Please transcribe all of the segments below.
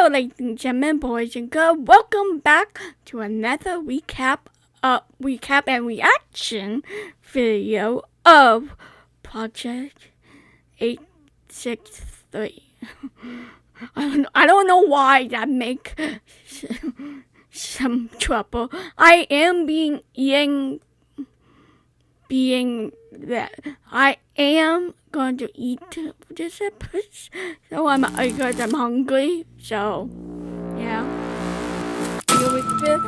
Hello, ladies and gentlemen, boys and girls. Welcome back to another recap and reaction video of Project 863. I don't know why that make some trouble. I am I am going to eat this episode, so because I'm hungry. So, yeah. Here with this.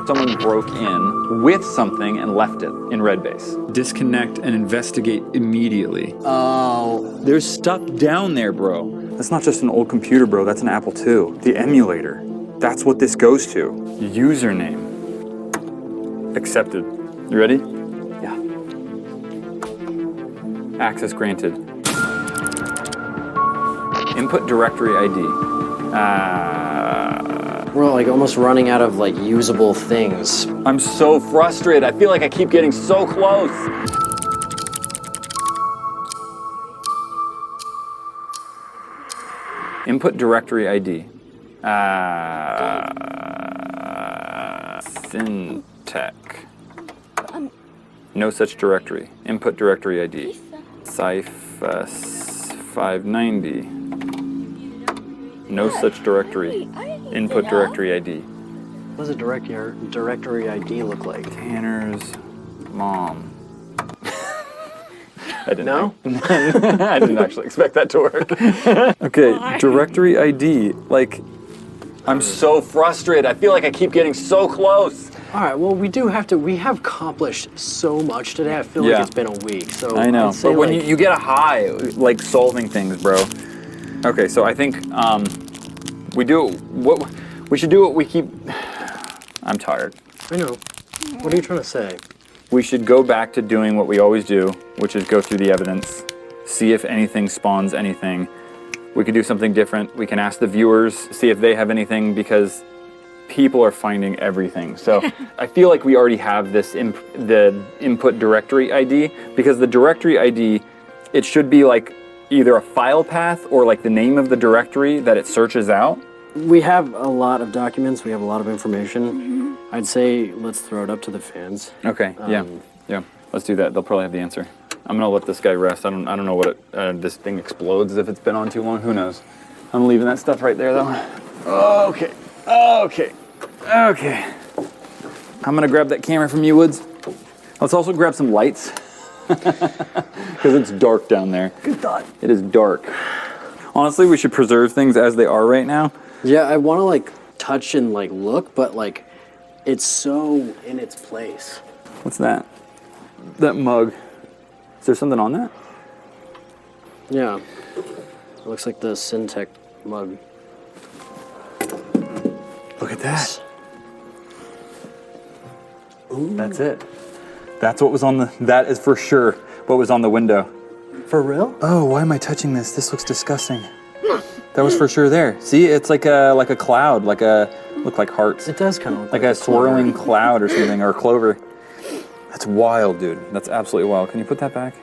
Someone broke in with something and left it in Red Base. Disconnect and investigate immediately. Oh. There's stuff down there, bro. That's not just an old computer, bro. That's an Apple II. The emulator. That's what this goes to. Username. Accepted. You ready? Yeah. Access granted. Input directory ID. We're like almost running out of like usable things. I'm so frustrated. I feel like I keep getting so close. Input directory ID. Syntech. No such directory. Input directory ID. Cyphus 590. No such directory. Input directory ID. What does a directory ID look like? Tanner's mom. I didn't No? I didn't actually expect that to work. Okay, directory ID. Like, I'm so frustrated. I feel like I keep getting so close. All right, well, we have accomplished so much today. I feel like it's been a week, so I know, I'd say but when like, you get a high, like solving things, bro. Okay, so I think we should do what we keep. I'm tired. I know. What are you trying to say? We should go back to doing what we always do, which is go through the evidence, see if anything spawns anything. We could do something different. We can ask the viewers, see if they have anything, because people are finding everything. So I feel like we already have this the input directory ID, because the directory ID, it should be like either a file path or like the name of the directory that it searches out. We have a lot of documents. We have a lot of information. I'd say let's throw it up to the fans. Okay. Yeah. Let's do that. They'll probably have the answer. I'm gonna let this guy rest. I don't know what this thing explodes if it's been on too long. Who knows? I'm leaving that stuff right there though. Okay. I'm gonna grab that camera from you, Woods. Let's also grab some lights because it's dark down there. Good thought. It is dark. Honestly, we should preserve things as they are right now. Yeah, I want to like touch and like look, but like it's so in its place. What's that? That mug. Is there something on that? Yeah. It looks like the Syntech mug. Look at that. Ooh. That's it. That's what was on the, that is for sure what was on the window. For real? Oh, why am I touching this? This looks disgusting. That was for sure there. See, it's like a cloud, look like hearts. It does kind of look like a swirling cloud or something, or clover. That's wild, dude. That's absolutely wild. Can you put that back?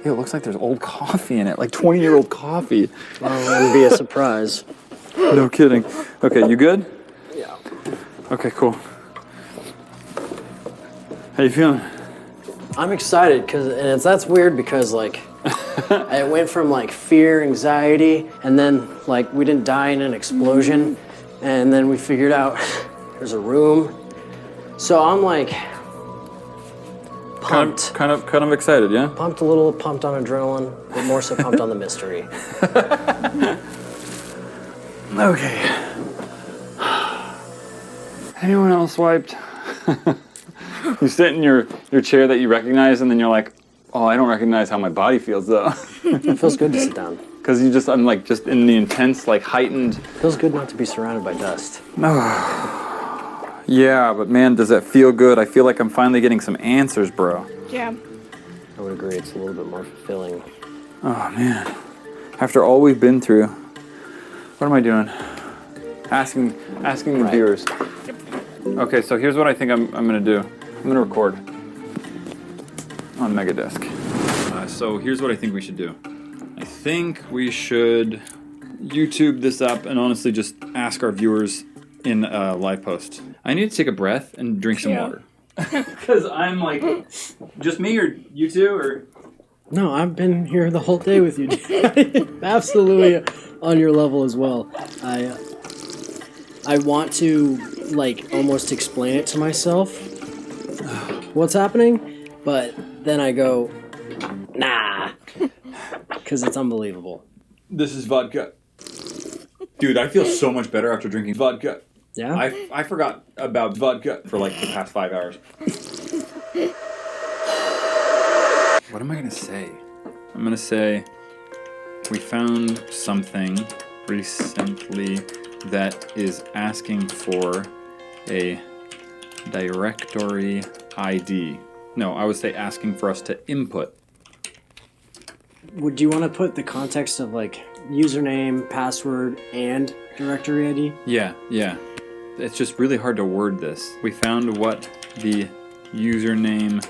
Yeah, it looks like there's old coffee in it, like 20-year-old coffee. Oh, that'd be a surprise. No kidding. Okay, you good? Yeah. Okay, cool. How you feeling? I'm excited because that's weird because like it went from like fear, anxiety, and then like we didn't die in an explosion, and then we figured out there's a room. So I'm like pumped. Kind of excited, yeah? Pumped a little, pumped on adrenaline, but more so pumped on the mystery. Okay. Anyone else wiped? You sit in your chair that you recognize, and then you're like, oh, I don't recognize how my body feels though. It feels good to sit down. Because I'm like just in the intense, like heightened. Feels good not to be surrounded by dust. Yeah, but man, does that feel good? I feel like I'm finally getting some answers, bro. Yeah. I would agree. It's a little bit more fulfilling. Oh man, after all we've been through, what am I doing? Asking the viewers. Okay, so here's what I think I'm gonna do. I'm gonna record on Megadisc. So here's what I think we should do. I think we should YouTube this up and honestly just ask our viewers in a live post. I need to take a breath and drink some water. Because I'm like, just me or you two or... No, I've been here the whole day with you. Absolutely on your level as well. I want to like almost explain it to myself what's happening, but then I go, nah, because it's unbelievable. This is vodka. Dude, I feel so much better after drinking vodka. Yeah? I forgot about vodka for like the past 5 hours. What am I gonna say? I'm gonna say we found something recently that is asking for a directory ID. No, I would say asking for us to input. Would you want to put the context of like username, password, and directory ID? Yeah. It's just really hard to word this. We found what the username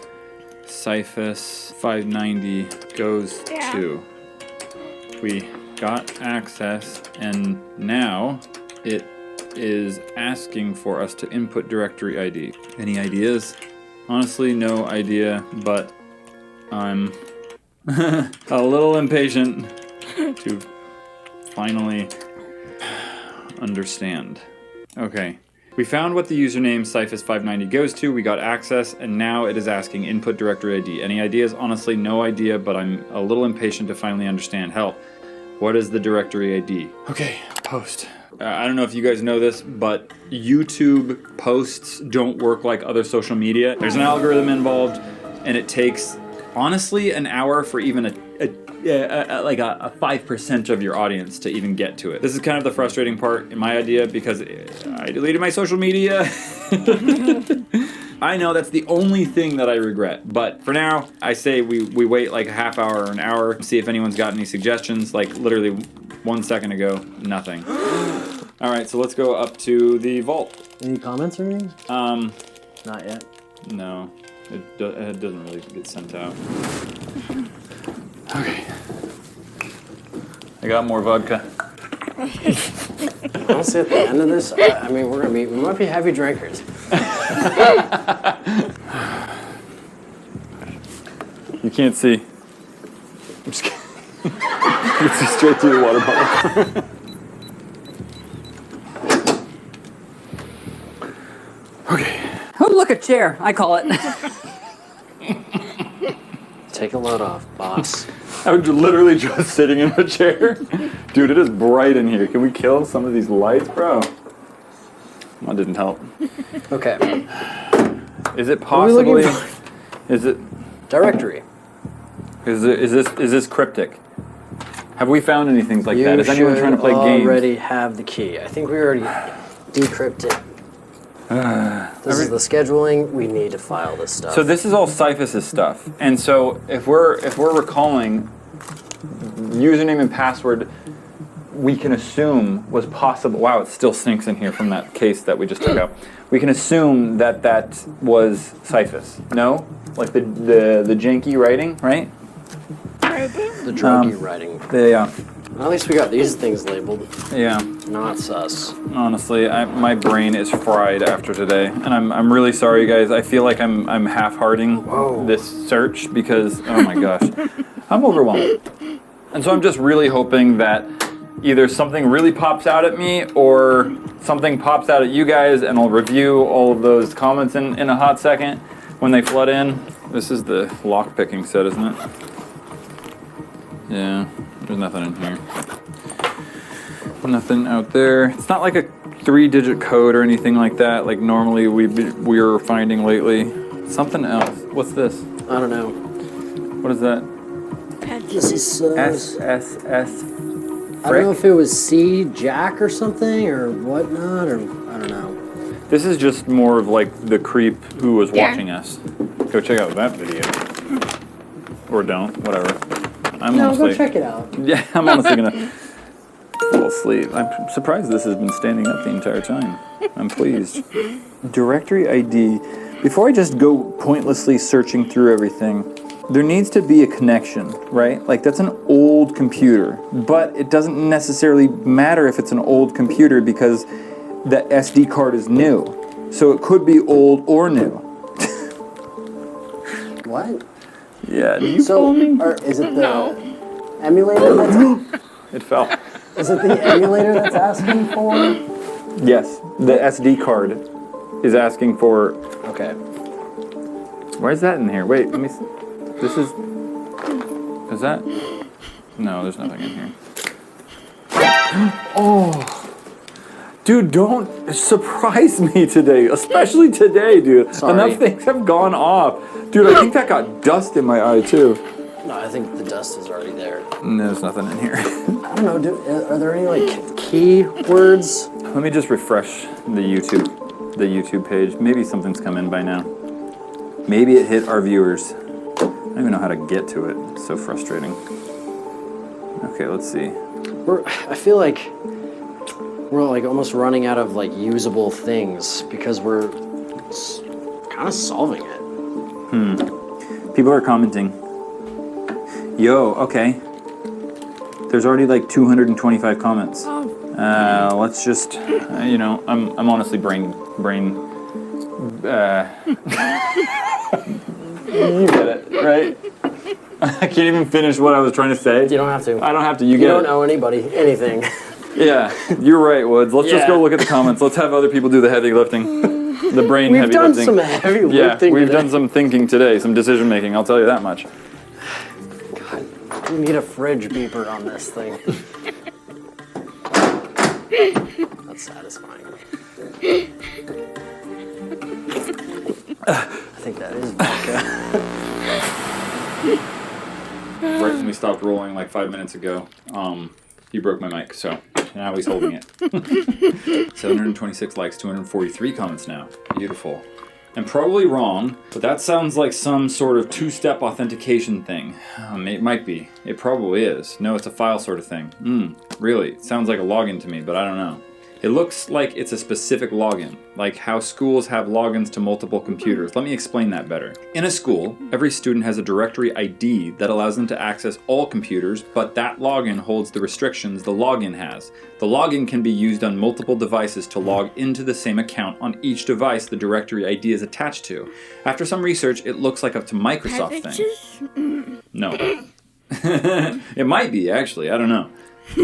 Cyphus590 goes to. We got access and now it is asking for us to input directory ID. Any ideas? Honestly, no idea, but I'm a little impatient to finally understand. Okay. We found what the username Cyphus590 goes to, we got access, and now it is asking input directory ID. Any ideas? Honestly, no idea, but I'm a little impatient to finally understand. Hell, what is the directory ID? Okay, post. I don't know if you guys know this, but YouTube posts don't work like other social media. There's an algorithm involved, and it takes, honestly, an hour for even a 5% of your audience to even get to it. This is kind of the frustrating part in my idea because I deleted my social media. I know that's the only thing that I regret, but for now, I say we wait like a half hour or an hour, see if anyone's got any suggestions. Like literally 1 second ago, nothing. All right, so let's go up to the vault. Any comments or anything? Not yet. No, it doesn't really get sent out. Okay. I got more vodka. Honestly, at the end of this, I mean, we might be heavy drinkers. You can't see. I'm just kidding. You can see straight through the water bottle. Okay. Oh, look, a chair. I call it. Take a load off, boss. I was literally just sitting in a chair. Dude, it is bright in here. Can we kill some of these lights, bro? That didn't help. Okay. Is it What are we possibly? looking for? Is it? Directory. Is this cryptic? Have we found anything like You that? Is anyone trying to play games? already have the key. I think we already decrypted. This is the scheduling. We need to file this stuff. So this is all Cyphus's stuff, and so if we're recalling username and password, we can assume was possible. Wow, it still stinks in here from that case that we just took out. We can assume that was Cyphus. No, like the janky writing, right? the druggy writing. Yeah. At least we got these things labeled. Yeah. Not sus. Honestly, my brain is fried after today, and I'm really sorry, guys. I feel like I'm half-hearting this search because oh my gosh, I'm overwhelmed, and so I'm just really hoping that either something really pops out at me or something pops out at you guys, and I'll review all of those comments in a hot second when they flood in. This is the lock-picking set, isn't it? Yeah. There's nothing in here. Nothing out there. It's not like a 3-digit code or anything like that. Like normally we are finding lately. Something else. What's this? I don't know. What is that? This is SSS. I don't know if it was C Jack or something or whatnot, or I don't know. This is just more of like the creep who was watching us. Go check out that video. Or don't. Whatever. Go check it out. Yeah, I'm honestly gonna fall asleep. I'm surprised this has been standing up the entire time. I'm pleased. Directory ID. Before I just go pointlessly searching through everything, there needs to be a connection, right? Like, that's an old computer, but it doesn't necessarily matter if it's an old computer because the SD card is new. So it could be old or new. What? Yeah, do you So, follow me? is it the emulator that's... It fell. Is it the emulator that's asking for... Yes, the SD card is asking for... Okay. Where's that in here? Wait, let me see. This is... Is that... No, there's nothing in here. Oh... Dude, don't surprise me today, especially today, dude. Sorry. Enough things have gone off. Dude, I think that got dust in my eye, too. No, I think the dust is already there. There's nothing in here. I don't know, are there any, like, key words? Let me just refresh the YouTube page. Maybe something's come in by now. Maybe it hit our viewers. I don't even know how to get to it. It's so frustrating. Okay, let's see. I feel like we're, like, almost running out of, like, usable things because we're kind of solving it. People are commenting. Yo, okay. There's already like 225 comments. Let's just, I'm honestly brain. You get it, right? I can't even finish what I was trying to say. You don't have to. I don't have to. You You get don't it. owe anybody anything. Yeah, you're right, Woods. Let's just Yeah. go look at the comments. Let's have other people do the heavy lifting, the brain We've heavy done lifting. some heavy Yeah, lifting we've today. done some thinking today, some decision making. I'll tell you that much. God, we need a fridge beeper on this thing. That's satisfying. I think that is vodka. Right when we stopped rolling like 5 minutes ago, he broke my mic, so now he's holding it. 726 likes, 243 comments now. Beautiful. I'm probably wrong, but that sounds like some sort of two-step authentication thing. It might be. It probably is. No, it's a file sort of thing. Really. It sounds like a login to me, but I don't know. It looks like it's a specific login, like how schools have logins to multiple computers. Let me explain that better. In a school, every student has a directory ID that allows them to access all computers, but that login holds the restrictions the login has. The login can be used on multiple devices to log into the same account on each device the directory ID is attached to. After some research, it looks like a Microsoft thing. No. It might be, actually. I don't know.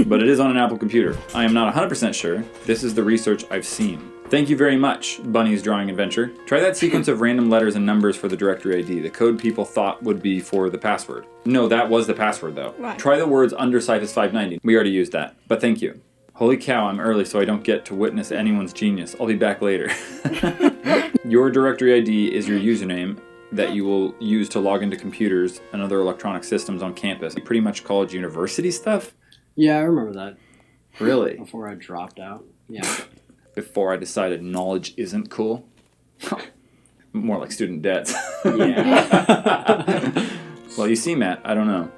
But it is on an Apple computer. I am not 100% sure. This is the research I've seen. Thank you very much, Bunny's Drawing Adventure. Try that sequence of random letters and numbers for the directory ID, the code people thought would be for the password. No, that was the password, though. Right. Try the words under Cyphus 590. We already used that, but thank you. Holy cow, I'm early so I don't get to witness anyone's genius. I'll be back later. Your directory ID is your username that you will use to log into computers and other electronic systems on campus. Pretty much college university stuff? Yeah, I remember that. Really? Before I dropped out. Yeah. Before I decided knowledge isn't cool? More like student debts. Yeah. Well, you see, Matt, I don't know.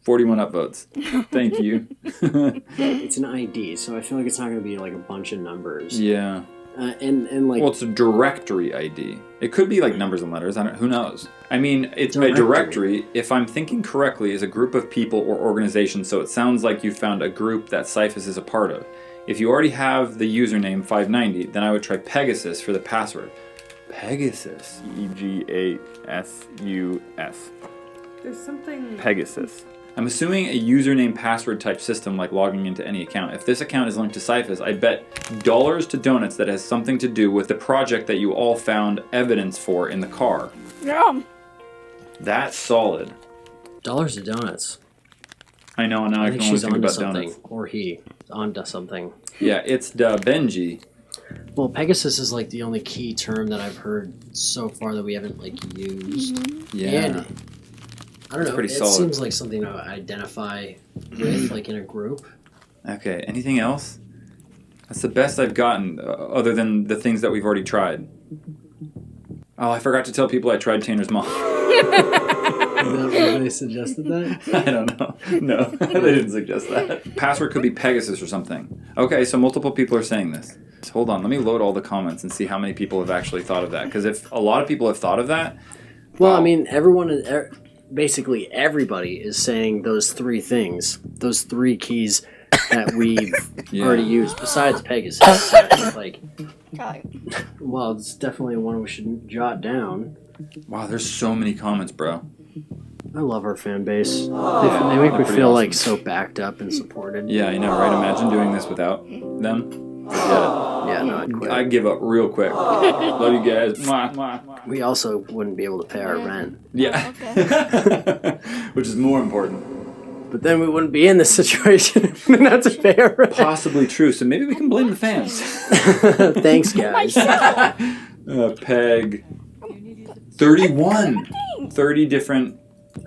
41 upvotes. Thank you. It's an ID, so I feel like it's not going to be like a bunch of numbers. Yeah. And like... Well, it's a directory ID. It could be like numbers and letters. Who knows? I mean, it's Directory. a directory, if I'm thinking correctly, is a group of people or organizations, so it sounds like you found a group that Cyphus is a part of. If you already have the username 590, then I would try Pegasus for the password. Pegasus. E-G-A-S-U-S. There's something. Pegasus. I'm assuming a username password type system like logging into any account. If this account is linked to Cyphus, I bet dollars to donuts that has something to do with the project that you all found evidence for in the car. Yeah. That's solid. Dollars to donuts. I know, now I I can think only she's think onto about something. donuts. Or he. Onto something. Yeah, it's Benji. Well, Pegasus is like the only key term that I've heard so far that we haven't like used. Yeah. And I don't know. pretty it solid. seems like something to identify with, like in a group. Okay, anything else? That's the best I've gotten, other than the things that we've already tried. Oh, I forgot to tell people I tried Tanner's mom. They suggested that. I don't know. No, they didn't suggest that. Password could be Pegasus or something. Okay, so multiple people are saying this. Hold on, let me load all the comments and see how many people have actually thought of that. Because if a lot of people have thought of that, Well, wow. I mean, everyone. basically everybody is saying those three things, those three keys that we've already used, besides Pegasus. Like, well, it's definitely one we should jot down. Wow, there's so many comments, bro. I love our fan base. They make me feel like so backed up and supported. Yeah, I know, right? Imagine doing this without them. Forget it. Yeah, no, I'd quit. I give up real quick. Love you guys. Mwah, mwah. We also wouldn't be able to pay our rent. Yeah. Which is more important. But then we wouldn't be in this situation if we didn't have to pay our rent. Possibly true. So maybe we can blame the fans. Thanks, guys. Peg. 31. 30 different.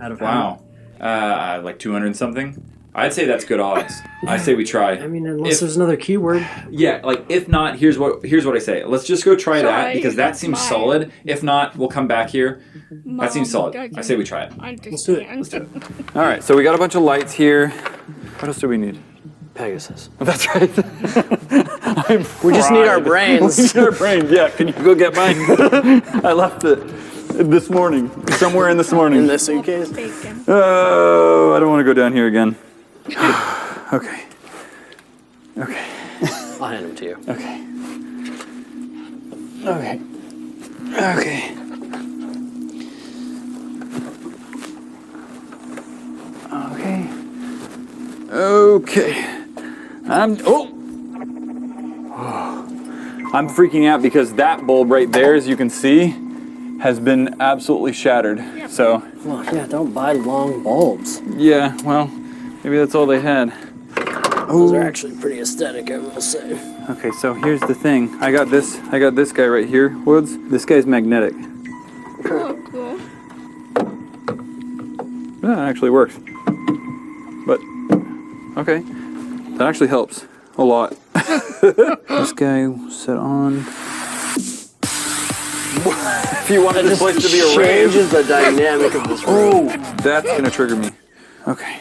Out of Wow. Like 200 and something. I'd say that's good odds. I say we try. I mean, unless there's another keyword. Yeah, like if not, here's what I say. Let's just go try that because that seems solid. If not, we'll come back here. That seems solid. I say we try it. Let's do it. Let's do it. All right, so we got a bunch of lights here. What else do we need? Pegasus. That's right. We just need our brains. We need our brains. Yeah, can you go get mine? I left it this morning, somewhere in this morning. In the suitcase? Oh, I don't want to go down here again. Okay. I'll hand them to you. Okay. I'm freaking out because that bulb right there, as you can see, has been absolutely shattered. So, Well, yeah, don't buy long bulbs. yeah, well, maybe that's all they had. Those are actually pretty aesthetic, I will say. Okay, so here's the thing. I got this guy right here, Woods. This guy's magnetic. Oh, cool. Yeah, it actually works. But, okay. That actually helps a lot. This guy set on. If you wanted this place to be a rave. Changes the dynamic of this room. Oh, that's gonna trigger me. Okay.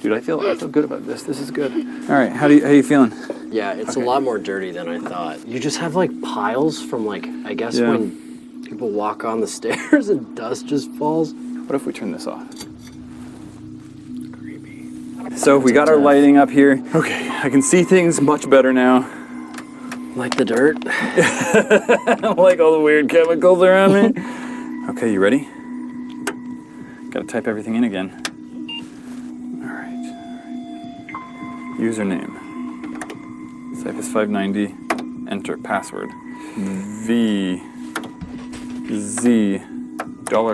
Dude, I feel good about this. This is good. All right, how you feeling? Yeah, it's a lot more dirty than I thought. You just have like piles from like, I guess Yeah. when people walk on the stairs and dust just falls. What if we turn this off? So we got our lighting up here. Okay, I can see things much better now. Like the dirt. I don't like all the weird chemicals around me. Okay, you ready? Gotta type everything in again. All right. Username. Cyphus 590. Enter password. V Z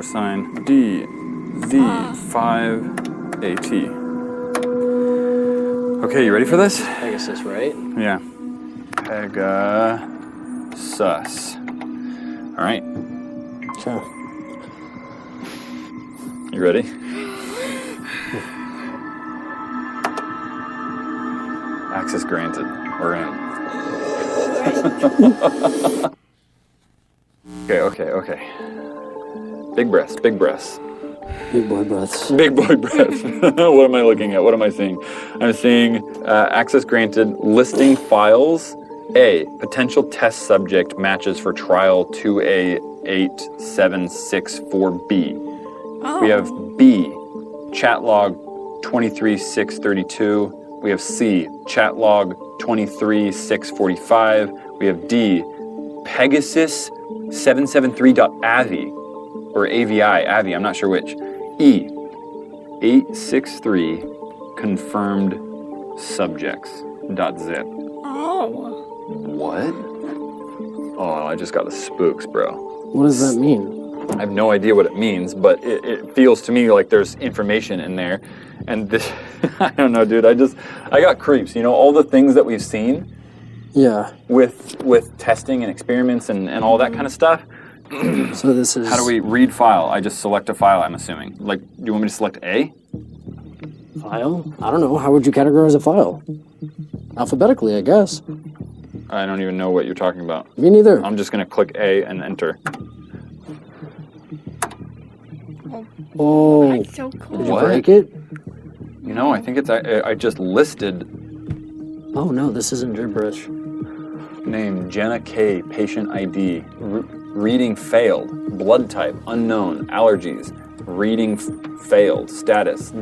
$sign D Z 5AT. Okay, you ready for this? Pegasus, right? Yeah. Pegasus. All right. Sure. You ready? Access granted. We're in. Okay. Big breaths. Big boy breaths. Big boy breath. What am I looking at? What am I seeing? I'm seeing access granted, listing files. A, potential test subject matches for trial 2A8764B. Oh. We have B, chat log 23632. We have C, chat log 23645. We have D, Pegasus 773.avi or AVI, I'm not sure which. E, 863 confirmed subjects.zip. Oh. What? Oh, I just got the spooks, bro. What does that mean? I have no idea what it means, but it feels to me like there's information in there. And this, I don't know, dude. I got creeps. You know, all the things that we've seen Yeah. with testing and experiments and all that kind of stuff. So this is... How do we read file? I just select a file, I'm assuming. Like, do you want me to select A? File? I don't know. How would you categorize a file? Alphabetically, I guess. I don't even know what you're talking about. Me neither. I'm just going to click A and enter. Oh. That's so cool. Did you What? break it? You know, I think it's, I just listed Oh no, this isn't gibberish. name, Jenna K, patient ID, reading failed, blood type, unknown, allergies, Reading failed. Status.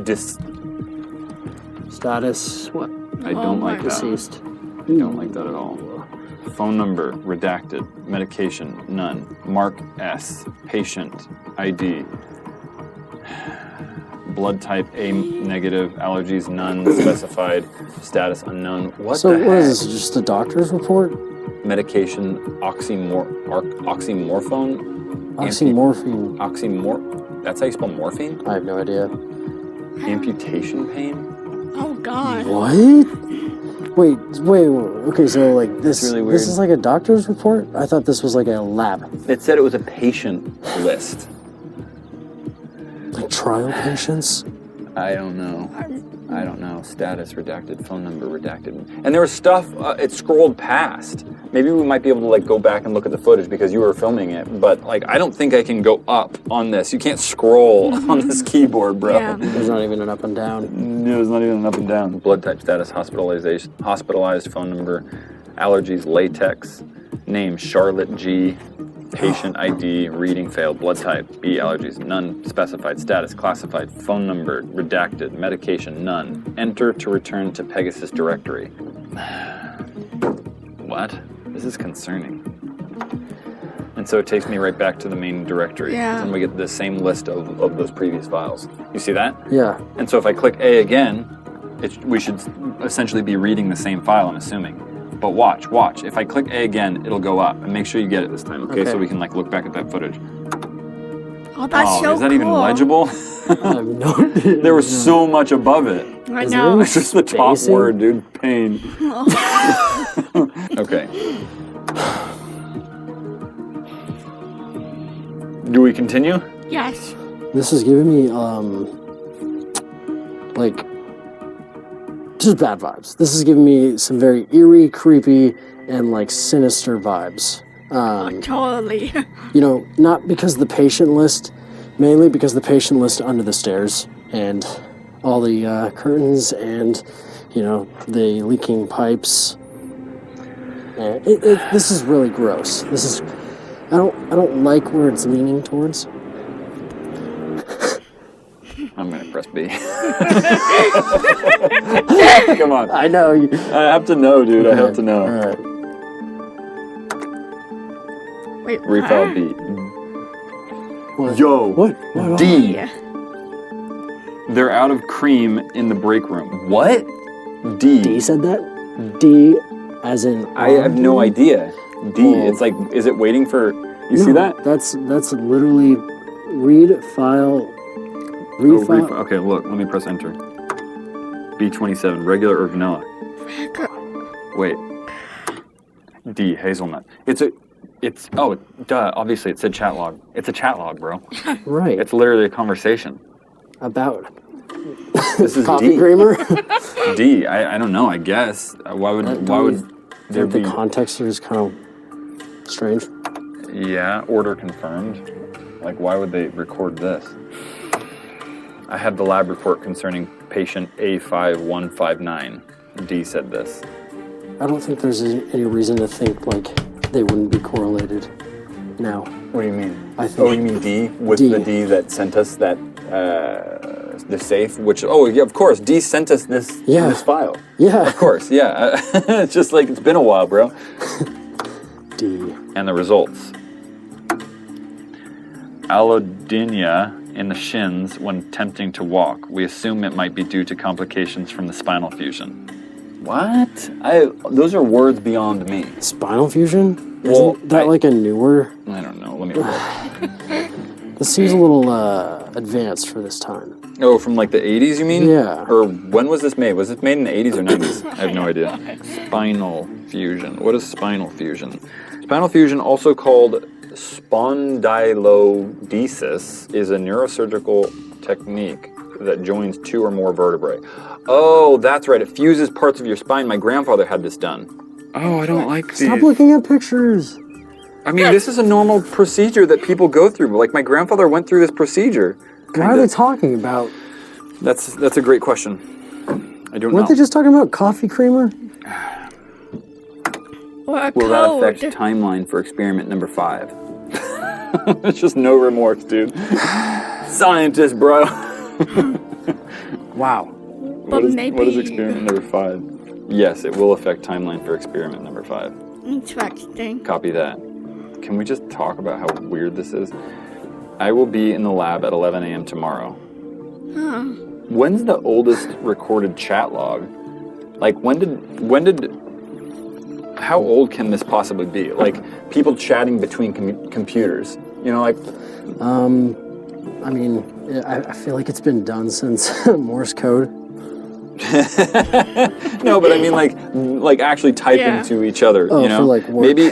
Status, what? I don't my like that. Deceased. I don't like that at all. Phone number, redacted. Medication, none. Mark S. Patient, ID. Blood type A negative. Allergies, none. Specified. Status unknown. What So the what heck? is this, just a doctor's report? Medication, oxymorphone? Oxymorphine. That's how you spell morphine? I have no idea. Amputation pain? Oh God. What? Wait, okay, so like this, really weird. this is like a doctor's report? I thought this was like a lab. It said it was a patient list. Like trial patients? I don't know. Status redacted, phone number redacted. And there was stuff, it scrolled past. Maybe we might be able to like go back and look at the footage because you were filming it, but like I don't think I can go up on this. You can't scroll on this keyboard, bro. Yeah. There's not even an up and down. No, it's not even an up and down. Blood type, status, hospitalized, phone number, allergies, latex, name, Charlotte G, patient ID, reading failed, blood type, B, allergies, none, specified, status, classified, phone number, redacted, medication, none, enter to return to Pegasus directory. What? This is concerning. And so it takes me right back to the main directory. Yeah. And we get the same list of those previous files. You see that? Yeah. And so if I click A again, we should essentially be reading the same file, I'm assuming. But watch. If I click A again, it'll go up. And make sure you get it this time, okay? So we can like look back at that footage. Oh, that's so is that cool. even legible? I have no idea. There was so much above it. I Is know. there It's just the top Spacing? word, dude. Pain. Okay. Do we continue? Yes. This is giving me, like, just bad vibes. This is giving me some very eerie, creepy, and, like, sinister vibes. Totally. You know, not because of the patient list, mainly because the patient list under the stairs, and all the curtains, and, you know, the leaking pipes. And this is really gross. This is... I don't like where it's leaning towards. I'm gonna press B. Come on. I know. I have to know, dude. I have to know. All right. Wait. Refile what? B. What? Yo. What? D. Yeah. They're out of cream in the break room. What? D. D said that? D as in... I have no idea. D. Oh. It's like, is it waiting for... You see that? That's literally read file... Refile... Okay, look. Let me press enter. B27. Regular or vanilla? Wait. D. Hazelnut. Oh, duh. Obviously, it said chat log. It's a chat log, bro. Right. It's literally a conversation. About... This is Coffee D. creamer? D. I don't know. I guess. Why would there The be? context here is kind of strange. Yeah. Order confirmed. Like, why would they record this? I have the lab report concerning patient A5159. D said this. I don't think there's any reason to think, like, they wouldn't be correlated now. What do you mean? I think- Oh, you mean D with D. the D that sent us that the safe? Which yeah, of course, D sent us this file. Yeah. Of course, yeah. It's just like it's been a while, bro. D. And the results. Allodynia in the shins when attempting to walk. We assume it might be due to complications from the spinal fusion. What? Those are words beyond me. Spinal fusion? Well, Isn't that like a newer... I don't know. Let me look. This seems a little advanced for this time. Oh, from like the 80s, you mean? Yeah. Or when was this made? Was it made in the 80s or 90s? I have no idea. Spinal fusion. What is spinal fusion? Spinal fusion, also called spondylodesis, is a neurosurgical technique that joins two or more vertebrae. Oh, that's right. It fuses parts of your spine. My grandfather had this done. Oh, I don't like these. Stop looking at pictures. I mean, this is a normal procedure that people go through. Like, my grandfather went through this procedure. What are they talking about? That's a great question. I don't know. Weren't they just talking about coffee creamer? Or a Will that code. affect timeline for experiment number 5? It's just no remorse, dude. Scientist, bro. Wow. But What is maybe experiment number 5? Yes, it will affect timeline for experiment number 5. interesting. Copy that. Can we just talk about how weird this is? I will be in the lab at 11 a.m. tomorrow. Huh. When's the oldest recorded chat log? Like, how old can this possibly be? Like, people chatting between computers. You know, like, I mean, I feel like it's been done since Morse code. no, but I mean, like actually typing Yeah. to each other. Oh, you know, for, like, work. maybe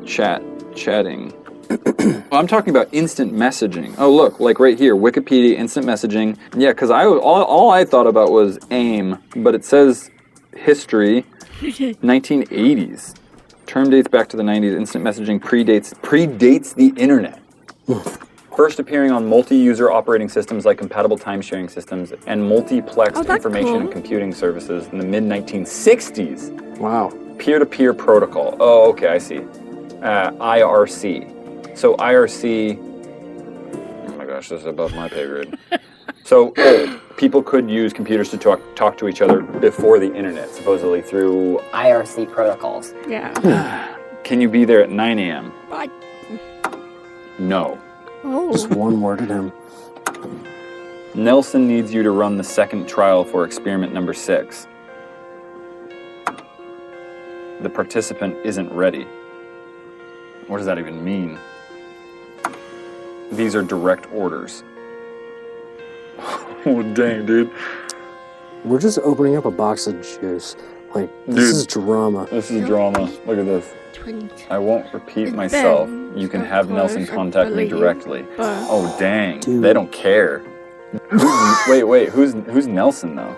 chatting. Well, I'm talking about instant messaging. Oh, look, like right here, Wikipedia, instant messaging. Yeah, because all I thought about was AIM, but it says history, 1980s. Term dates back to the 90s. Instant messaging predates the internet. First appearing on multi-user operating systems like compatible time-sharing systems and multiplexed Oh, that's information cool. and computing services in the mid-1960s. Wow. Peer-to-peer protocol. Oh, okay, I see. IRC. So IRC. Oh my gosh, this is above my pay grade. So people could use computers to talk to each other before the internet, supposedly through. IRC protocols. Yeah. Can you be there at 9 a.m.? But, No. Just oh. one word at him. Nelson needs you to run the second trial for experiment number 6. The participant isn't ready. What does that even mean? These are direct orders. Oh, dang, dude. We're just opening up a box of juice. Like, this Dude. is drama. This is drama. Look at this. 20. I won't repeat It's myself. been You can so have Nelson close, I contact me believe, directly. but- Oh, dang. Dude. They don't care. Wait. Who's Nelson, though?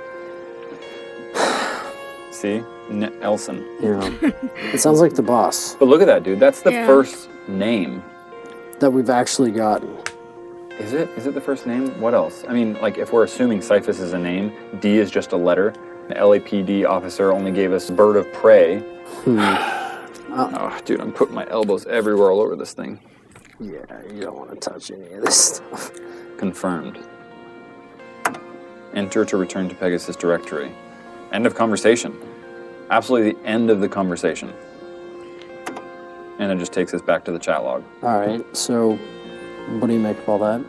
See? Nelson. Yeah. It sounds like the boss But look at that, dude. That's the Yeah. first name. that we've actually gotten. Is it? Is it the first name? What else? I mean, like, if we're assuming Cyphus is a name, D is just a letter. The LAPD officer only gave us bird of prey. Oh, dude, I'm putting my elbows everywhere all over this thing. Yeah, you don't want to touch any of this stuff. Confirmed. Enter to return to Pegasus directory. End of conversation. Absolutely the end of the conversation. And it just takes us back to the chat log. All right, so what do you make of all that?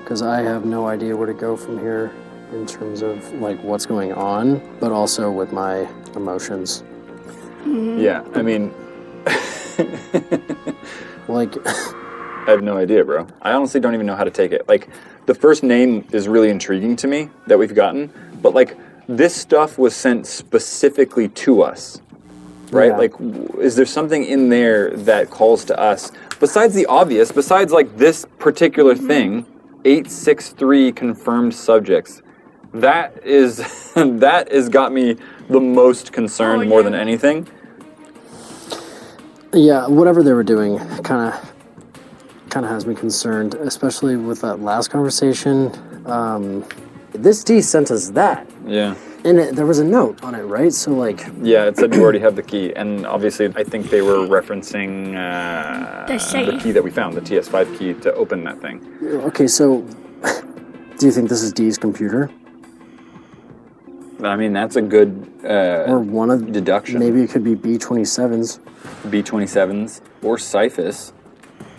Because I have no idea where to go from here in terms of like what's going on, but also with my emotions. Yeah, I mean, Like, I have no idea, bro. I honestly don't even know how to take it. Like, the first name is really intriguing to me that we've gotten, but like, this stuff was sent specifically to us, right? Yeah. Like, is there something in there that calls to us besides the obvious? Besides like this particular thing, 863 confirmed subjects. That is that has got me the most concerned more than anything. yeah, whatever they were doing kind of has me concerned, especially with that last conversation. This D sent us that, Yeah. and there was a note on it, right? So like, Yeah, it said you already have the key, and obviously I think they were referencing the safe. key that we found, the TS5 key to open that thing. okay, so do you think this is D's computer I mean, that's a good or one of deduction. Maybe it could be B27's. B27s or Cyphus.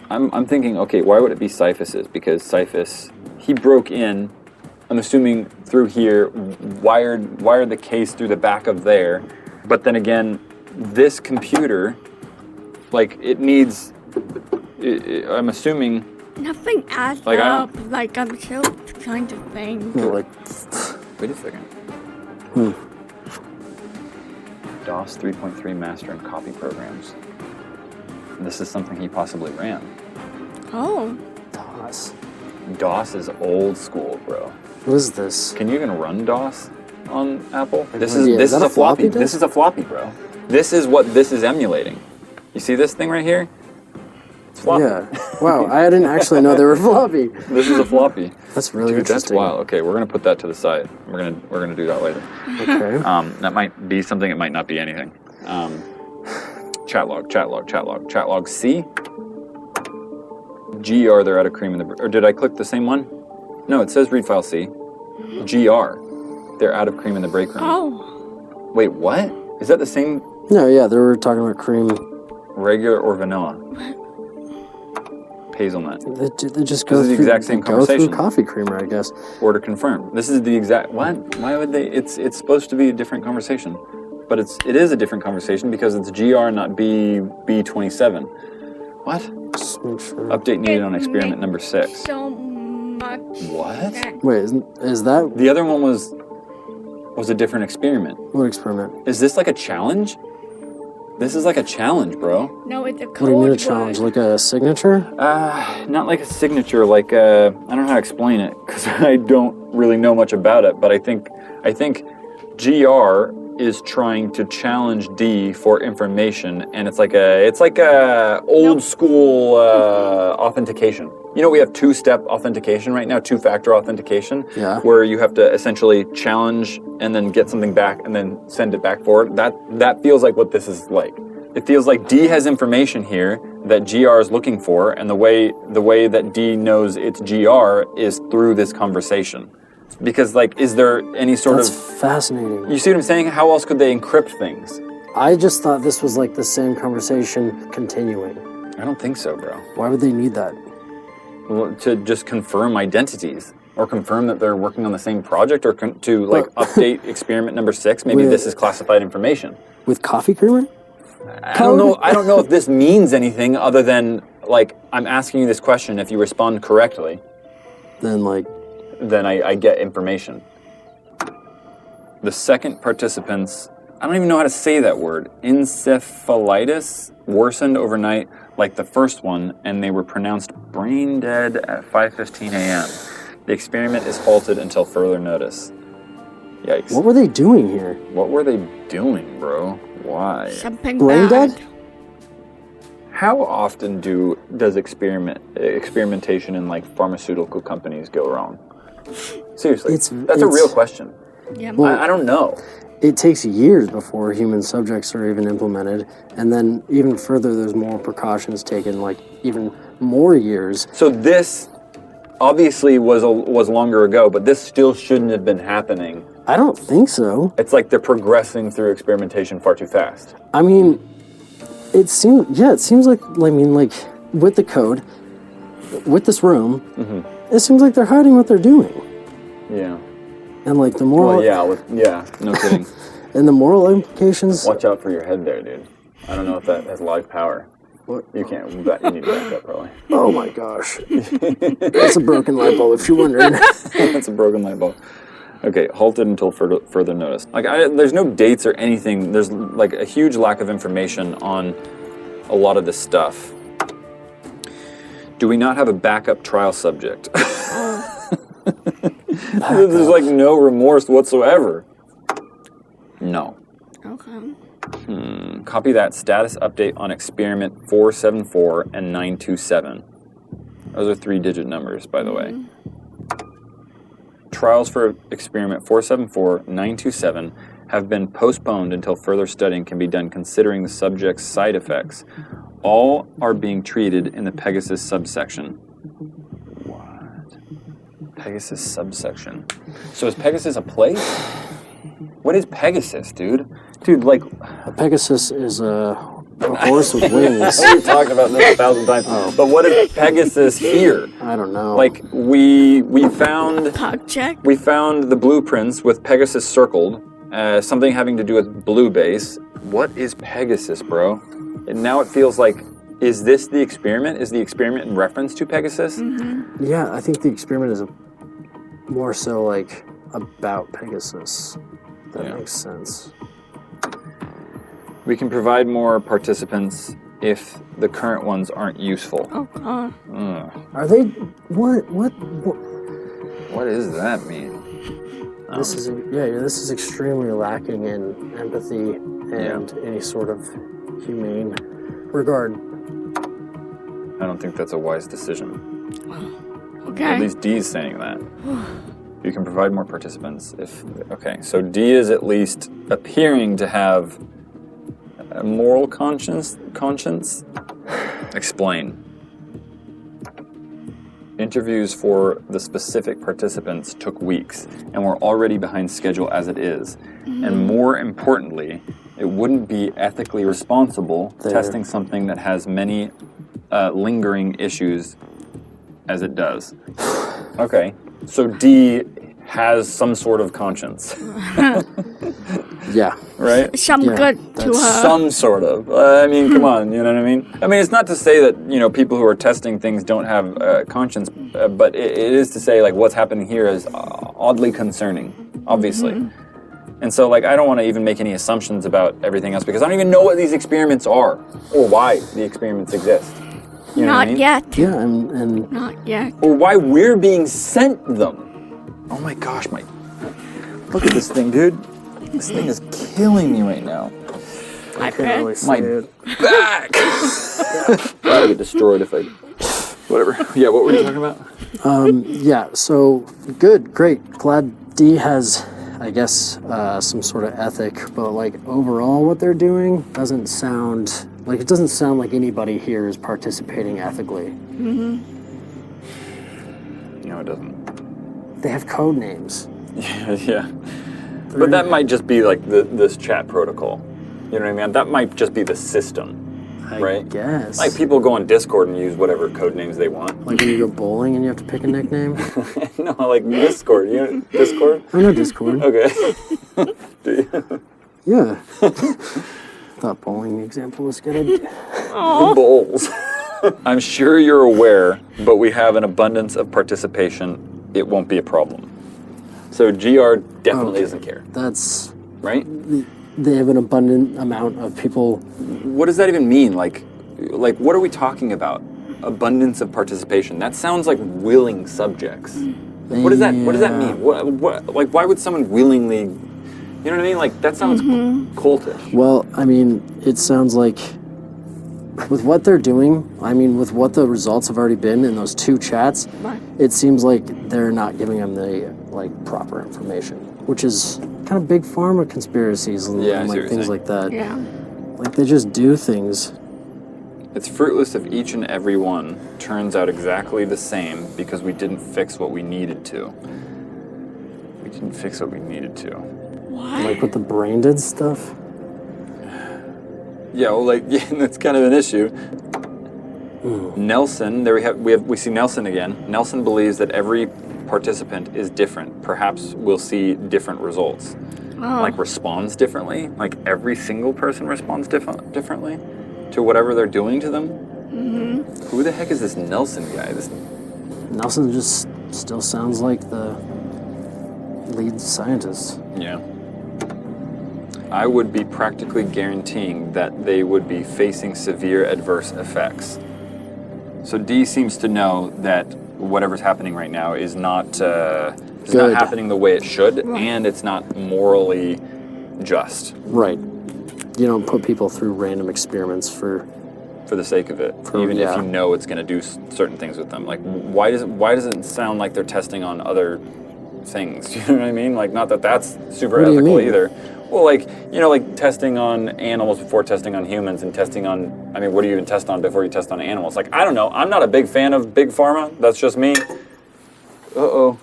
I'm thinking, okay, why would it be Cyphus's? Because Cyphus, he broke in, I'm assuming through here, wired the case through the back of there. But then again, this computer, like, it needs, I'm assuming, Nothing adds Like, I up. Like, I'm still trying to think. Like, wait a second. DOS 3.3 master and copy programs. This is something he possibly ran. Oh. DOS. DOS is old school, bro. What is this? Can you even run DOS on Apple? This no is idea. this Is is that a a floppy floppy. This disk? is a floppy, bro. This is what this is emulating. You see this thing right here? It's floppy. Yeah. Wow, I didn't actually know they were floppy. This is a floppy. That's really Dude, that's interesting. wild. Okay, we're gonna put that to the side. We're gonna do that later. Okay. That might be something. It might not be anything. Chat log C. GR, they're out of cream in the... Or did I click the same one? No, it says read file C. GR, they're out of cream in the break room. Oh. Wait, what? Is that the same No, yeah, they were talking about cream. regular or vanilla? Hazelnut. They just go This is the through, exact same they go through conversation. coffee creamer, I guess. Order confirmed. This is the exact... What? Why would they... It's supposed to be a different conversation. But it is a different conversation because it's GR, not B27. What? Just make sure. Update needed on experiment number 6. So much. What? sense. Wait, is that The other one was a different experiment. what experiment? Is this like a challenge? This is like a challenge, bro. No, it's a code What do you mean a word. challenge? Like a signature? Not like a signature, like I don't know how to explain it because I don't really know much about it, but I think GR is trying to challenge D for information, and it's like a old school authentication. You know, we have two-step authentication right now, two-factor authentication, Yeah. where you have to essentially challenge and then get something back and then send it back forward. That feels like what this is like. It feels like D has information here that GR is looking for, and the way that D knows it's GR is through this conversation. Because, like, is there any sort That's of... fascinating. You see what I'm saying? How else could they encrypt things? I just thought this was like the same conversation continuing. I don't think so, bro. Why would they need that? Well, to just confirm identities, or confirm that they're working on the same project, or to like update experiment number 6. Maybe With- this is classified information. With coffee creamer? I don't know. I don't know if this means anything other than like I'm asking you this question. If you respond correctly, Then like, then I get information. The second participants, I don't even know how to say that word, encephalitis, worsened overnight like the first one, and they were pronounced brain dead at 5:15 a.m. The experiment is halted until further notice. Yikes. what were they doing here? What were they doing, bro? Why? Something Brain bad. dead? How often does experimentation in like pharmaceutical companies go wrong? Seriously, that's a it's- real question. Yeah. I don't know. It takes years before human subjects are even implemented, and then even further, there's more precautions taken, like even more years. So this obviously was longer ago, but this still shouldn't have been happening. I don't think so. It's like they're progressing through experimentation far too fast. I mean, it seems like, I mean, like, with the code, with this room, it seems like they're hiding what they're doing. Yeah. And like the moral, Well, yeah, no kidding. and the moral implications. Watch out for your head there, dude. I don't know if that has live power. What? You can't. You need to back up, probably. Oh my gosh, that's a broken light bulb. If you're wondering, That's a broken light bulb. Okay, halted until further notice. Like, there's no dates or anything. There's like a huge lack of information on a lot of this stuff. Do we not have a backup trial subject? There's like no remorse whatsoever. No. Okay. Copy that status update on experiment 474 and 927. Those are 3-digit numbers, by the way. Trials for experiment 474, 927 have been postponed until further studying can be done considering the subject's side effects. All are being treated in the Pegasus subsection. What? Pegasus subsection. So is Pegasus a place? What is Pegasus, dude? Dude, like... a Pegasus is a horse with wings. We've talked about this 1,000 times. But what is Pegasus here? I don't know. Like, we found... Project. We found the blueprints with Pegasus circled, something having to do with blue base. What is Pegasus, bro? And now it feels like, is this the experiment? Is the experiment in reference to Pegasus? yeah, I think the experiment is more so like about Pegasus. That Yeah. makes sense. We can provide more participants if the current ones aren't useful. Oh god. Ugh. Are they? What? What does that mean? This is This is extremely lacking in empathy and any sort of humane regard. I don't think that's a wise decision. Okay. At least D is saying that. You can provide more participants if... Okay, so D is at least appearing to have a moral conscience? Explain. interviews for the specific participants took weeks, and we're already behind schedule as it is. And more importantly, it wouldn't be ethically responsible testing something that has many lingering issues as it does. Okay, so D has some sort of conscience, Yeah. right? Some Yeah, good to that's her. Some sort of. I mean, come on, you know what I mean? I mean, it's not to say that, people who are testing things don't have conscience, but it is to say, like, what's happening here is oddly concerning, obviously. And so, like, I don't want to even make any assumptions about everything else because I don't even know what these experiments are or why the experiments exist. You know what I Not mean? yet. Yeah, and Not yet. Or why we're being sent them. Oh my gosh, look at this thing, dude. This thing is killing me right now. I can't bet. really see My it. back! I'd get destroyed if I... Whatever. Yeah, what were you talking about? Yeah, so good, great. Glad D has, I guess, some sort of ethic, but like overall what they're doing doesn't sound like anybody here is participating ethically. No, it doesn't. They have code names. Yeah. But that might just be like this chat protocol. You know what I mean? That might just be the system, right? I guess. Like people go on Discord and use whatever code names they want. Like when you go bowling and you have to pick a nickname. No, like Discord. You know Discord? I know Discord. Okay. Do you? Yeah. Thought bowling example was good. Bowls. I'm sure you're aware, but we have an abundance of participation. It won't be a problem. So GR definitely doesn't care, That's right? they have an abundant amount of people. What does that even mean? Like what are we talking about? Abundance of participation. That sounds like willing subjects. Like, what does that mean? What like why would someone willingly, you know what I mean? Like that sounds cultish. Well, I mean, it sounds like with what they're doing, I mean, with what the results have already been in those two chats, it seems like they're not giving them the proper information, which is kind of big pharma conspiracies and, Yeah, I and see what like you're things saying. like that. Yeah. Like they just do things. It's fruitless if each and every one turns out exactly the same because we didn't fix what we needed to. We didn't fix what we needed to. Like with the brain dead stuff. Yeah, well, that's kind of an issue. Nelson, there we see Nelson again. Nelson believes that every participant is different. Perhaps we'll see different results. Like responds differently. Like every single person responds differently to whatever they're doing to them. Who the heck is this Nelson guy? Nelson just still sounds like the lead scientist. Yeah. I would be practically guaranteeing that they would be facing severe adverse effects. So D seems to know that whatever's happening right now is not happening the way it should, and it's not morally just. Right. You don't put people through random experiments for the sake of it, even if you know it's going to do certain things with them. Like, why does it sound like they're testing on other things? You know what I mean? Like, not that that's super What do you ethical mean? either. Well, like testing on animals before testing on humans, and testing on, I mean, what do you even test on before you test on animals? Like, I don't know. I'm not a big fan of big pharma. That's just me. Uh-oh.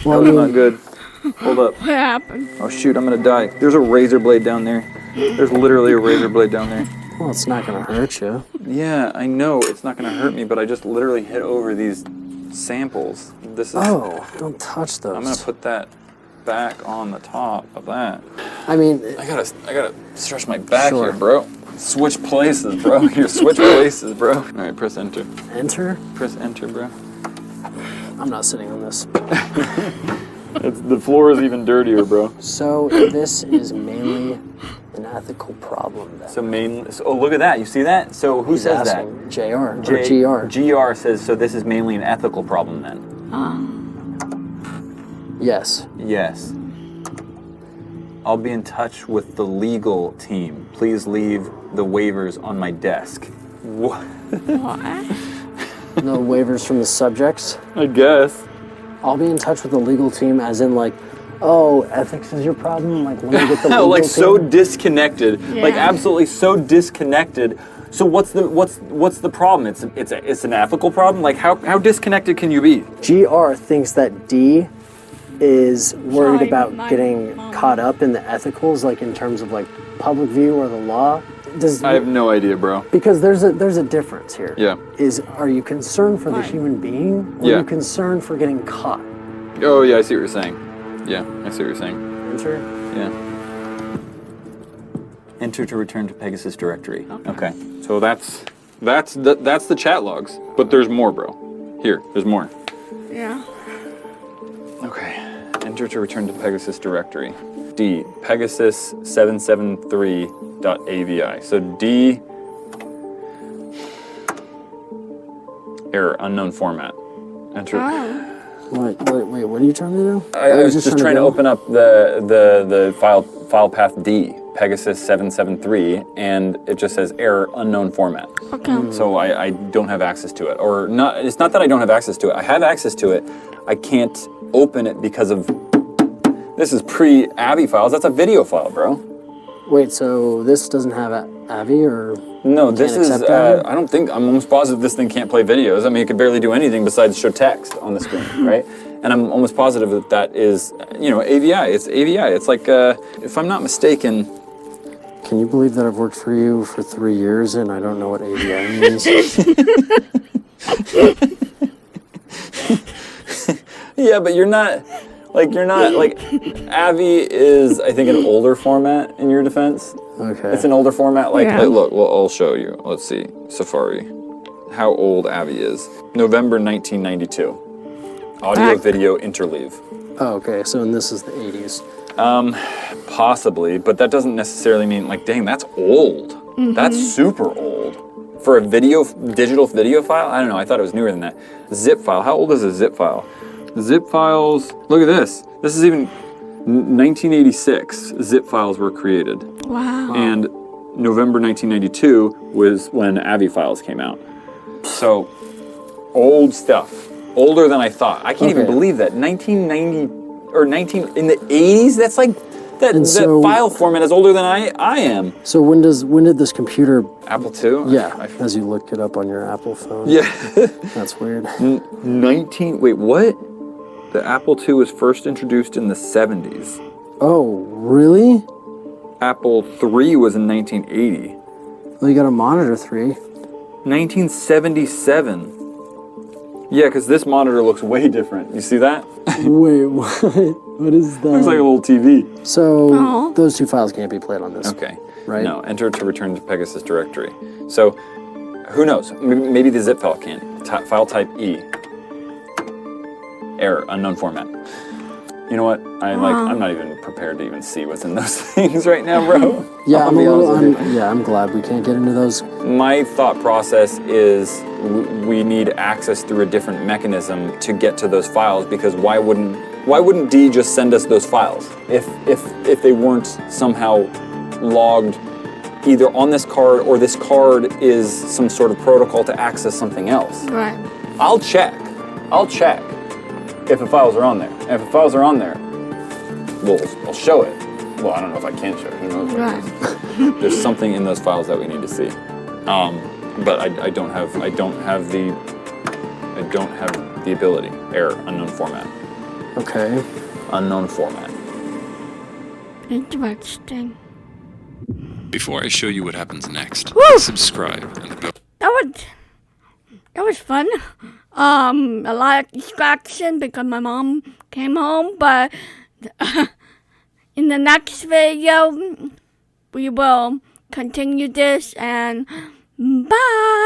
Well, That was not good. Hold up. What happened? Oh, shoot, I'm going to die. There's a razor blade down there. There's literally a razor blade down there. well, it's not gonna hurt you. Yeah, I know it's not going to hurt me, but I just literally hit over these samples. This is. Oh, don't touch those. I'm going to put that back on the top of that. I mean, I gotta stretch my back Sure. here, bro. Switch places, bro. Here, switch places, bro. All right, press enter. enter? Press enter, bro. I'm not sitting on this. The floor is even dirtier, bro. So this is mainly an ethical problem then. So look at that. You see that? So who He's says that? asking JR or GR. GR says, so this is mainly an ethical problem then? Yes. Yes. I'll be in touch with the legal team. Please leave the waivers on my desk. What? No waivers from the subjects. I guess. I'll be in touch with the legal team as in like, oh, ethics is your problem? Like, let me get the legal Like team. so disconnected. Like Yeah. absolutely so disconnected. So what's the problem? It's an ethical problem. Like how disconnected can you be? GR thinks that D is worried Sorry, about my getting mom. caught up in the ethicals, like in terms of like public view or the law. I have no idea, bro. Because there's a difference here. Yeah. Are you concerned for the Fine. human being, or Yeah. are you concerned for getting caught? Oh yeah, I see what you're saying. Yeah, I see what you're saying. Enter. Yeah. Enter to return to Pegasus directory. Okay. So that's the chat logs. But there's more, bro. Here, there's more. Yeah. Okay. Enter to return to Pegasus directory. D, Pegasus 773.avi. So D, error, unknown format. Enter. Oh. Wait, what are you trying to do? I was just trying to open up the file path D, Pegasus 773, and it just says error, unknown format. Okay. So I don't have access to it. Or not. It's not that I don't have access to it. I have access to it. I can't open it because of this is pre-Avi files. That's a video file, bro. Wait, so this doesn't have Avi or? No, this Can't is. accept Avi? I don't think. I'm almost positive this thing can't play videos. I mean, it could barely do anything besides show text on the screen, right? And I'm almost positive that is, AVI. It's AVI. It's like, if I'm not mistaken. Can you believe that I've worked for you for 3 years and I don't know what AVI means? Yeah, but you're not like Avi is, I think, an older format in your defense. Okay. It's an older format. Yeah. Look, well, I'll show you. Let's see, Safari, how old Avi is. November 1992. Audio Back. video interleave. Oh, okay. So and this is the 80s. Possibly, but that doesn't necessarily mean dang, that's old. That's super old. For a digital video file? I don't know, I thought it was newer than that. Zip file, how old is a zip file? Zip files, look at this. This is even 1986 zip files were created. Wow. And November 1992 was when Avi files came out. So, old stuff. Older than I thought. I can't even Okay. believe that. 1990 or in the 80s? That's like that so- file format is older than I am. So when did this computer? Apple II? Yeah, as you look it up on your Apple phone. Yeah. That's weird. 19 Wait, what? The Apple II was first introduced in the 70s. Oh, really? Apple III was in 1980. Well, you got a monitor 3. 1977. Yeah, because this monitor looks way different. You see that? Wait, what? What is that? Looks like a little TV. So Aw. those two files can't be played on this. Okay. Right. No, enter to return to Pegasus directory. So, who knows? Maybe the zip file can. File type E. Error, unknown format. You know what? I'm not even prepared to even see what's in those things right now, bro. Yeah, I'll be honest with you. I'm glad we can't get into those. My thought process is we need access through a different mechanism to get to those files, because why wouldn't D just send us those files if they weren't somehow logged either on this card, or this card is some sort of protocol to access something else. Right. I'll check if the files are on there. And if the files are on there, I'll show it. Well, I don't know if I can show it. Who knows? Right. There's something in those files that we need to see. But I don't have the ability. Error, unknown format. Okay. Unknown format. Interesting. Before I show you what happens next, Woo! subscribe and go. That was fun. A lot of distraction because my mom came home, but in the next video we will continue this, and bye.